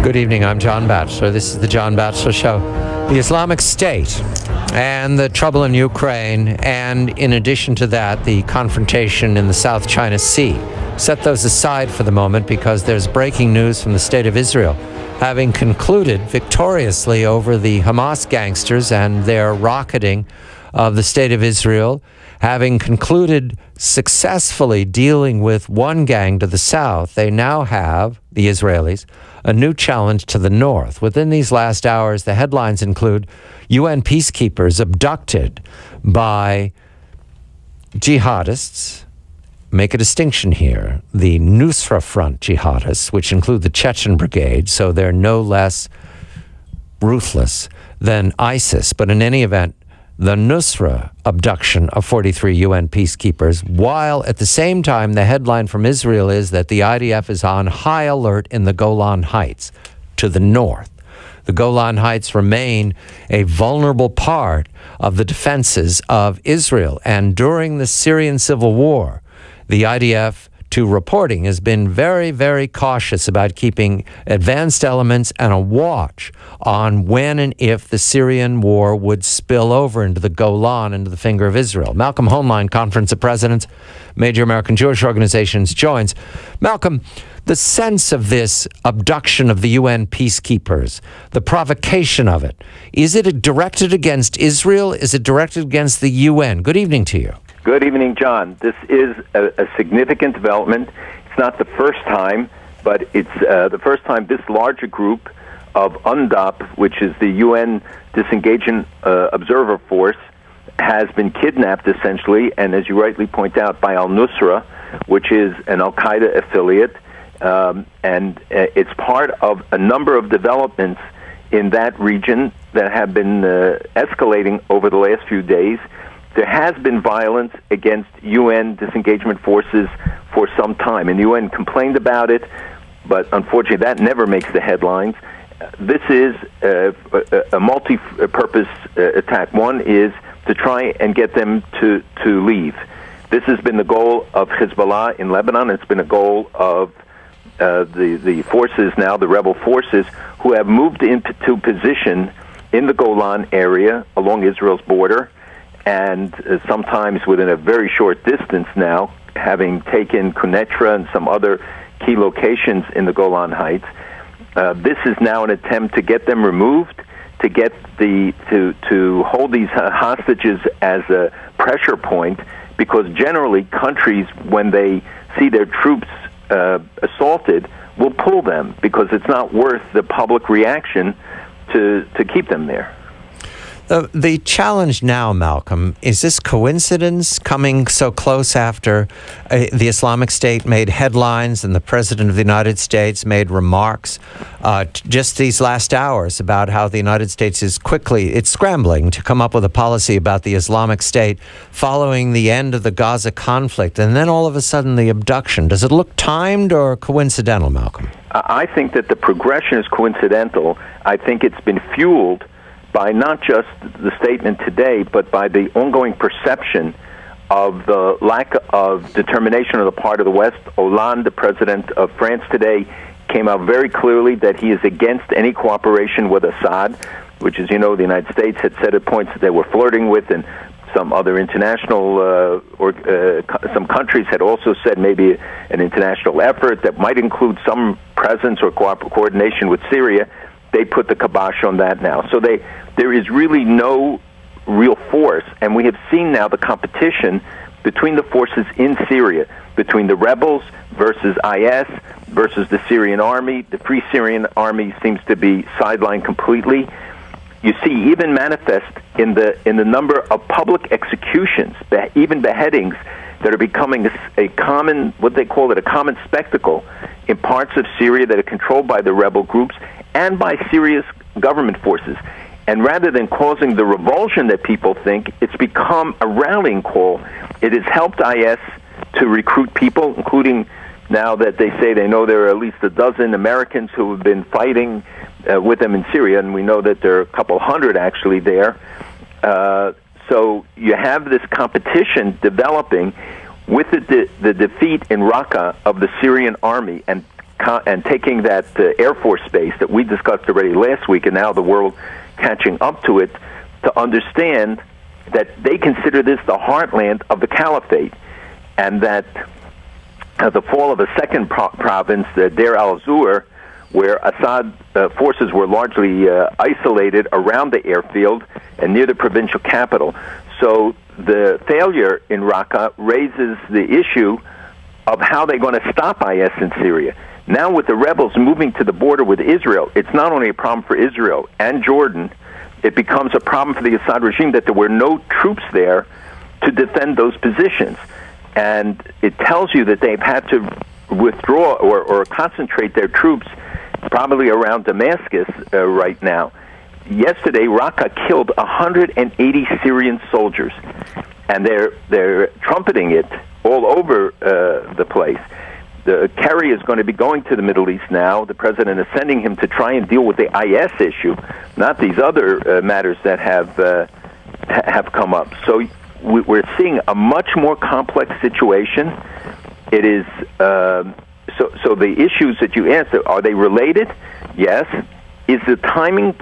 Good evening, I'm John Batchelor. This is the John Batchelor Show. The Islamic State and the trouble in Ukraine, and in addition to that, the confrontation in the South China Sea. Set those aside for the moment because there's breaking news from the State of Israel. Having concluded victoriously over the Hamas gangsters and their rocketing of the State of Israel, having concluded successfully dealing with one gang to the south, they now have, the Israelis, a new challenge to the north. Within these last hours, the headlines include UN peacekeepers abducted by jihadists. Make a distinction here. The Nusra Front jihadists, which include the Chechen Brigade, so they're no less ruthless than ISIS. But in any event, the Nusra abduction of 43 UN peacekeepers, while at the same time the headline from Israel is that the IDF is on high alert in the Golan Heights to the north. The Golan Heights remain a vulnerable part of the defenses of Israel. And during the Syrian civil war, the IDF, to reporting, has been very, very cautious about keeping advanced elements and a watch on when and if the Syrian war would spill over into the Golan, into the finger of Israel. Malcolm Hoenlein, Conference of Presidents, major American Jewish organizations, joins. Malcolm, the sense of this abduction of the UN peacekeepers, the provocation of it, is it directed against Israel? Is it directed against the UN? Good evening to you. Good evening, John. This is a significant development. It's not the first time, but it's the first time this larger group of UNDOP, which is the UN Disengagement Observer Force, has been kidnapped, essentially, and as you rightly point out, by al-Nusra, which is an al-Qaeda affiliate, and it's part of a number of developments in that region that have been escalating over the last few days. There has been violence against UN disengagement forces for some time, and the UN complained about it, but unfortunately that never makes the headlines. This is a multi-purpose attack. One is to try and get them to leave. This has been the goal of Hezbollah in Lebanon. It's been a goal of the forces now, the rebel forces, who have moved into position in the Golan area along Israel's border, and sometimes within a very short distance now, having taken Quneitra and some other key locations in the Golan Heights. This is now an attempt to get them removed, to get to hold these hostages as a pressure point, because generally countries, when they see their troops assaulted, will pull them because it's not worth the public reaction to keep them there. The challenge now, Malcolm, is this coincidence coming so close after the Islamic State made headlines and the President of the United States made remarks just these last hours about how the United States is it's scrambling to come up with a policy about the Islamic State following the end of the Gaza conflict, and then all of a sudden the abduction. Does it look timed or coincidental, Malcolm? I think that the progression is coincidental. I think it's been fueled by not just the statement today, but by the ongoing perception of the lack of determination on the part of the West. Hollande, the president of France today, came out very clearly that he is against any cooperation with Assad, which, as you know, the United States had said at points that they were flirting with, and some other international, some countries had also said maybe an international effort that might include some presence or coordination with Syria. They put the kibosh on that now. So there is really no real force, and we have seen now the competition between the forces in Syria, between the rebels versus IS versus the Syrian army. The Free Syrian Army seems to be sidelined completely. You see even manifest in the number of public executions, even beheadings, that are becoming a common, what they call it, a common spectacle in parts of Syria that are controlled by the rebel groups and by Syria's government forces. And rather than causing the revulsion that people think, it's become a rallying call. It has helped IS to recruit people, including now that they say they know there are at least a dozen Americans who have been fighting with them in Syria, and we know that there are a couple hundred actually there. So you have this competition developing with the defeat in Raqqa of the Syrian army, and and taking that Air Force base that we discussed already last week, and now the world catching up to it, to understand that they consider this the heartland of the caliphate, and that the fall of a second province, Deir al-Zur, where Assad forces were largely isolated around the airfield and near the provincial capital. So the failure in Raqqa raises the issue of how they're going to stop IS in Syria. Now with the rebels moving to the border with Israel, it's not only a problem for Israel and Jordan, it becomes a problem for the Assad regime that there were no troops there to defend those positions. And it tells you that they've had to withdraw or concentrate their troops probably around Damascus right now. Yesterday, Raqqa killed 180 Syrian soldiers, and they're trumpeting it all over the place. Kerry is going to be going to the Middle East now. The president is sending him to try and deal with the IS issue, not these other matters that have come up. So we're seeing a much more complex situation. It is so the issues that you answer, are they related? Yes. Is the timing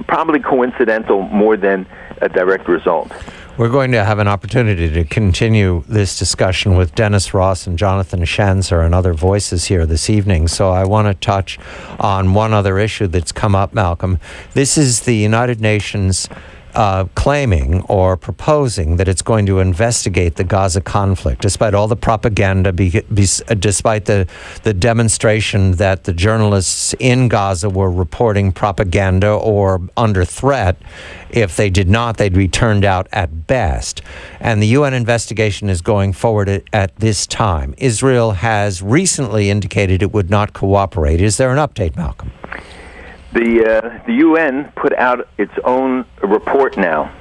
probably coincidental more than a direct result? We're going to have an opportunity to continue this discussion with Dennis Ross and Jonathan Schanzer and other voices here this evening. So I want to touch on one other issue that's come up, Malcolm. This is the United Nations claiming or proposing that it's going to investigate the Gaza conflict, despite all the propaganda, despite the demonstration that the journalists in Gaza were reporting propaganda or under threat. If they did not, they'd be turned out at best. And the UN investigation is going forward at this time. Israel has recently indicated it would not cooperate. Is there an update, Malcolm? The UN put out its own report now,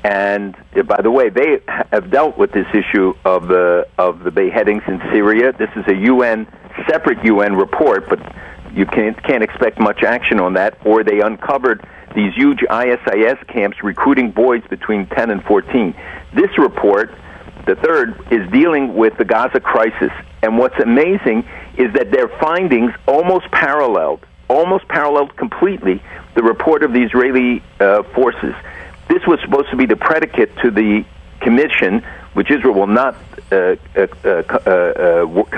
and by the way, they have dealt with this issue of the beheadings in Syria. This is a separate UN report, but you can't expect much action on that. Or they uncovered these huge ISIS camps recruiting boys between 10 and 14. This report, the third, is dealing with the Gaza crisis, and what's amazing is that their findings almost paralleled completely the report of the Israeli forces. This was supposed to be the predicate to the commission, which Israel will not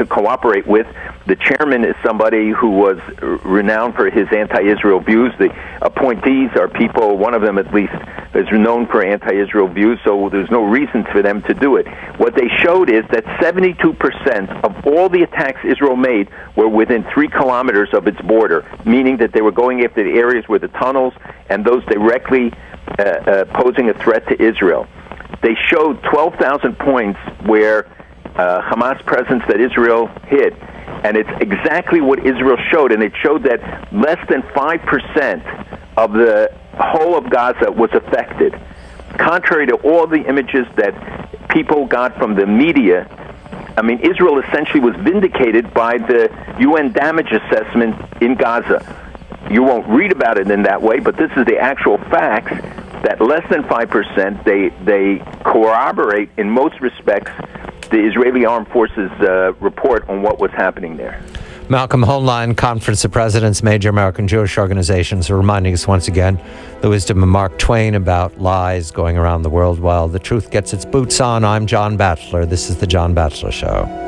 cooperate with. The chairman is somebody who was renowned for his anti-Israel views. The appointees are people, one of them at least, is known for anti-Israel views, so there's no reason for them to do it. What they showed is that 72% of all the attacks Israel made were within 3 kilometers of its border, meaning that they were going after the areas where the tunnels and those directly posing a threat to Israel. They showed 12,000 points where Hamas presence that Israel hit, and it's exactly what Israel showed, and it showed that less than 5% of the whole of Gaza was affected. Contrary to all the images that people got from the media, I mean, Israel essentially was vindicated by the UN damage assessment in Gaza. You won't read about it in that way, but this is the actual facts, that less than 5%, they corroborate in most respects the Israeli Armed Forces report on what was happening there. Malcolm Hoenlein, Conference of Presidents, major American Jewish organizations, are reminding us once again the wisdom of Mark Twain about lies going around the world while the truth gets its boots on. I'm John Batchelor. This is The John Batchelor Show.